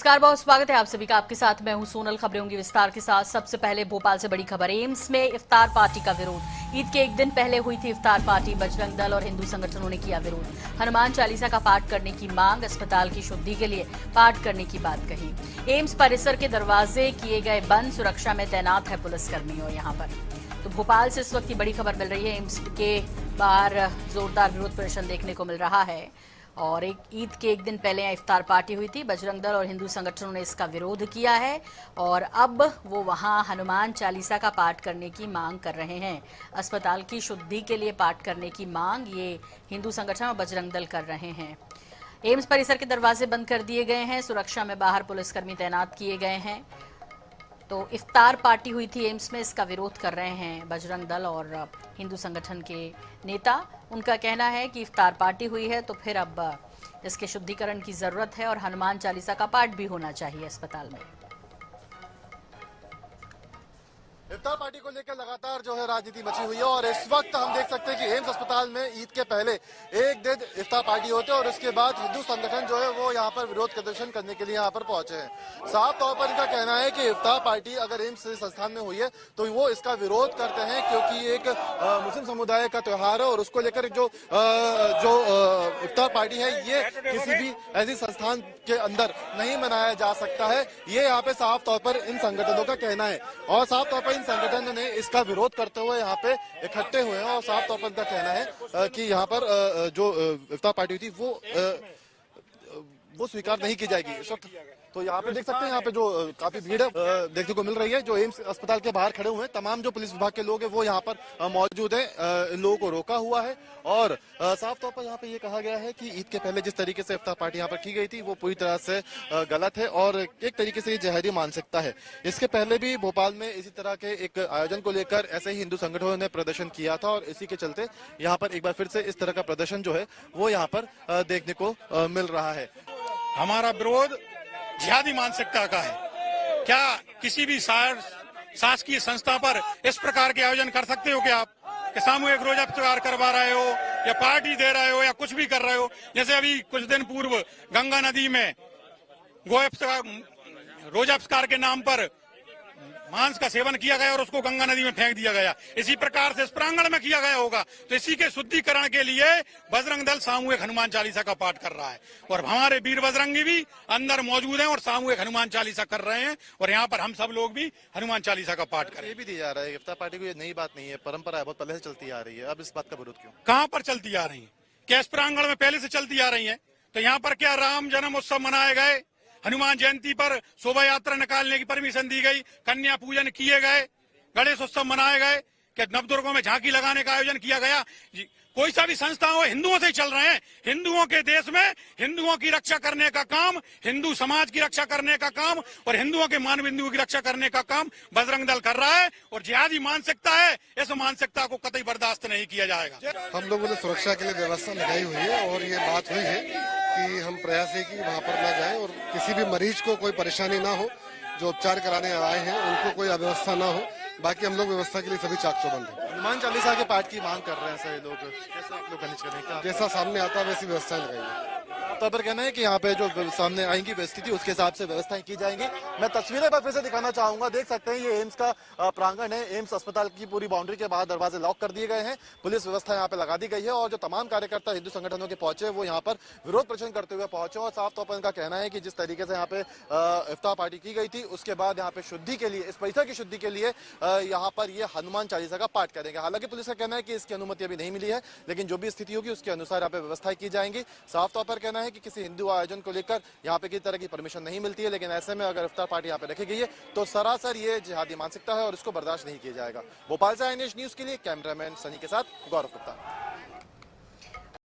नमस्कार, बहुत स्वागत है आप सभी का। आपके साथ मैं हूं सोनल। खबरें होंगी विस्तार के साथ। सबसे पहले भोपाल से बड़ी खबर। एम्स में इफ्तार पार्टी का विरोध। ईद के एक दिन पहले हुई थी इफ्तार पार्टी। बजरंग दल और हिंदू संगठनों ने किया विरोध। हनुमान चालीसा का पाठ करने की मांग, अस्पताल की शुद्धि के लिए पाठ करने की बात कही। एम्स परिसर के दरवाजे किए गए बंद, सुरक्षा में तैनात है पुलिसकर्मी। और यहाँ पर तो भोपाल से इस वक्त की बड़ी खबर मिल रही है। एम्स के बाहर जोरदार विरोध प्रदर्शन देखने को मिल रहा है और एक ईद के एक दिन पहले इफ्तार पार्टी हुई थी। बजरंग दल और हिंदू संगठनों ने इसका विरोध किया है और अब वो वहां हनुमान चालीसा का पाठ करने की मांग कर रहे हैं। अस्पताल की शुद्धि के लिए पाठ करने की मांग ये हिंदू संगठन और बजरंग दल कर रहे हैं। एम्स परिसर के दरवाजे बंद कर दिए गए हैं। सुरक्षा में बाहर पुलिसकर्मी तैनात किए गए हैं। तो इफ्तार पार्टी हुई थी एम्स में, इसका विरोध कर रहे हैं बजरंग दल और हिंदू संगठन के नेता। उनका कहना है कि इफ्तार पार्टी हुई है तो फिर अब इसके शुद्धिकरण की जरूरत है और हनुमान चालीसा का पाठ भी होना चाहिए अस्पताल में। इफ्तार पार्टी को लेकर लगातार जो है राजनीति मची हुई है और इस वक्त हम देख सकते हैं कि एम्स अस्पताल में ईद के पहले एक दिन इफ्तार पार्टी होते है और उसके बाद हिंदू संगठन जो है वो यहाँ पर विरोध प्रदर्शन करने के लिए यहाँ पर पहुंचे हैं। साफ तौर पर इनका कहना है कि इफ्तार पार्टी अगर एम्स संस्थान में हुई है तो वो इसका विरोध करते हैं क्योंकि एक मुस्लिम समुदाय का त्योहार है और उसको लेकर जो इफ्तार पार्टी है ये किसी भी ऐसी संस्थान के अंदर नहीं मनाया जा सकता है। ये यहाँ पे साफ तौर पर इन संगठनों का कहना है और साफ तौर पर इन संगठनों ने इसका विरोध करते हुए यहाँ पे इकट्ठे हुए हैं और साफ तौर पर इनका कहना है कि यहाँ पर जो इफ्तार पार्टी थी वो स्वीकार नहीं की जाएगी इस वक्त। तो यहाँ पे देख सकते हैं यहाँ पे जो काफी भीड़ है देखने को मिल रही है। जो एम्स अस्पताल के बाहर खड़े हुए हैं तमाम जो पुलिस विभाग के लोग हैं वो यहाँ पर मौजूद हैं। इन लोगों को रोका हुआ है और साफ तौर पर यहाँ पे ये कहा गया है कि ईद के पहले जिस तरीके से इफ्तार पार्टी यहाँ पर की गई थी वो पूरी तरह से गलत है और एक तरीके से ये जिहादी मानसिकता है। इसके पहले भी भोपाल में इसी तरह के एक आयोजन को लेकर ऐसे ही हिंदू संगठनों ने प्रदर्शन किया था और इसी के चलते यहाँ पर एक बार फिर से इस तरह का प्रदर्शन जो है वो यहाँ पर देखने को मिल रहा है। हमारा विरोध जिहादी मानसिकता का है। क्या किसी भी शासकीय संस्था पर इस प्रकार के आयोजन कर सकते हो? क्या आप कि सामूहिक रोजा इफ्तार करवा रहे हो या पार्टी दे रहे हो या कुछ भी कर रहे हो? जैसे अभी कुछ दिन पूर्व गंगा नदी में रोजा इफ्तार के नाम पर मांस का सेवन किया गया और उसको गंगा नदी में फेंक दिया गया। इसी प्रकार से इस प्रांगण में किया गया होगा। तो इसी के शुद्धिकरण के लिए बजरंग दल सामूहिक हनुमान चालीसा का पाठ कर रहा है और हमारे वीर बजरंगी भी अंदर मौजूद हैं और सामूहिक हनुमान चालीसा कर रहे हैं और यहाँ पर हम सब लोग भी हनुमान चालीसा का पाठ करें। ये भी दिया जा रहा है इफ्तार पार्टी को, ये नई बात नहीं है, परंपरा है, बहुत पहले से चलती आ रही है। अब इस बात का विरोध क्यों? कहाँ पर चलती आ रही है? क्या इस प्रांगण में पहले से चलती आ रही है? तो यहाँ पर क्या राम जन्म उत्सव मनाए गए, हनुमान जयंती पर शोभा यात्रा निकालने की परमिशन दी गई, कन्या पूजन किए गए, गणेश उत्सव मनाए गए, क्या नवदुर्गों में झांकी लगाने का आयोजन किया गया? कोई सा भी संस्था हो, हिंदुओं से ही चल रहे हैं। हिंदुओं के देश में हिंदुओं की रक्षा करने का काम, हिंदू समाज की रक्षा करने का काम और हिंदुओं के मान बिंदुओं की रक्षा करने का काम बजरंग दल कर रहा है और जिहादी मानसिकता है, इस मानसिकता को कतई बर्दाश्त नहीं किया जाएगा। हम लोगों ने सुरक्षा के लिए व्यवस्था लगाई हुई है और ये बात हुई है कि हम प्रयास है कि वहाँ पर न जाए और किसी भी मरीज को कोई परेशानी ना हो, जो उपचार कराने आए हैं उनको कोई अव्यवस्था ना हो। बाकी हम लोग व्यवस्था के लिए सभी चाक चौबंद हैं। हनुमान चालीसा के पाठ की मांग कर रहे हैं सभी लोग, कैसे आप लोग मैनेज करेंगे? जैसा सामने आता है वैसी व्यवस्थाएं लगाएंगे। तब पर कहना है कि यहाँ पे जो सामने आएंगी स्थिति उसके हिसाब से व्यवस्थाएं की जाएंगी। मैं तस्वीरें पर फिर से दिखाना चाहूंगा। देख सकते हैं ये एम्स का प्रांगण है। एम्स अस्पताल की पूरी बाउंड्री के बाहर दरवाजे लॉक कर दिए गए हैं, पुलिस व्यवस्था यहाँ पे लगा दी गई है और जो तमाम कार्यकर्ता हिंदू संगठनों के पहुंचे वो यहाँ पर विरोध प्रदर्शन करते हुए पहुंचे और साफ तौर पर इनका कहना है कि जिस तरीके से यहाँ पे इफ्तार पार्टी की गई थी उसके बाद यहाँ पे शुद्धि के लिए, इस परिसर की शुद्धि के लिए यहाँ पर ये हनुमान चालीसा का पाठ करेंगे। हालांकि पुलिस का कहना है कि इसकी अनुमति अभी नहीं मिली है, लेकिन जो भी स्थिति होगी उसके अनुसार यहाँ पे व्यवस्थाएं की जाएंगी। साफ तौर पर कहना है कि किसी हिंदू आयोजन को लेकर यहाँ पे किसी तरह की परमिशन नहीं मिलती है, लेकिन ऐसे में अगर इफ्तार पार्टी यहाँ पे रखी गई है तो सरासर ये जिहादी मानसिकता है और इसको बर्दाश्त नहीं किया जाएगा। भोपाल से INH न्यूज के लिए कैमरामैन सनी के साथ गौरव गुप्ता।